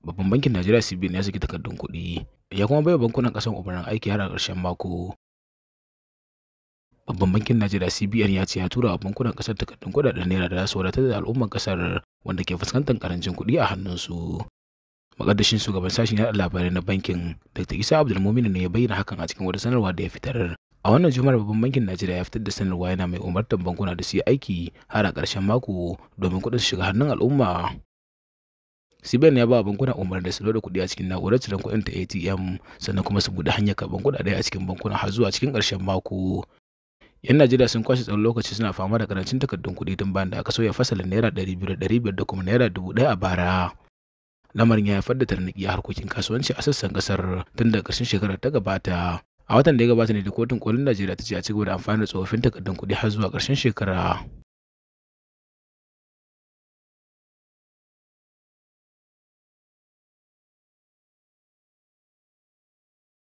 Babban bankin Najeriya CBN ya saki takardun kuɗi, ya kuma bai wa bankunan ƙasar umarnin aiki har a ƙarshen mako. Babban bankin Najeriya CBN ya ce ya tura wa bankunan ƙasar takardun kuɗaɗen naira da za su wadatar da al'ummar ƙasar wanda ke fuskantar ƙarancin kuɗi a hannunsu. Muƙaddashin shugaban sashen yaɗa labarai na bankin, Dr. Isa Abdulmumin ne ya bayyana hakan a cikin wata sanarwa da ya fitar. A wannan Juma'ar Babban bankin Najeriya ya fitar da sanarwa yana mai umartar bankuna da su yi aiki har a ƙarshen mako domin kuɗin su shiga hannun al'umma. CBN ya ba wa bankuna umarni da su loda kuɗi a cikin na'urar ciran kuɗin ta ATM, sannan kuma su buɗe hanyar karɓar kuɗaɗe a cikin bankuna har zuwa cikin ƙarshen mako. 'Yan Najeriya sun kwashe tsawon lokaci suna fama da ƙarancin takardun kuɗi tun bayan da aka sauya fasalin naira 200 da 500 da kuma naira 1000 a bara. Lamarin ya haifar da tarnaƙi a harkokin kasuwanci a sassan ƙasar tun daga ƙarshen shekarar ta gabata. A watan da ya gabata ne da Kotun Kolin Najeriya ta ce a cigaba da amfani da tsofaffin takardun kuɗi har zuwa ƙarshen shekara.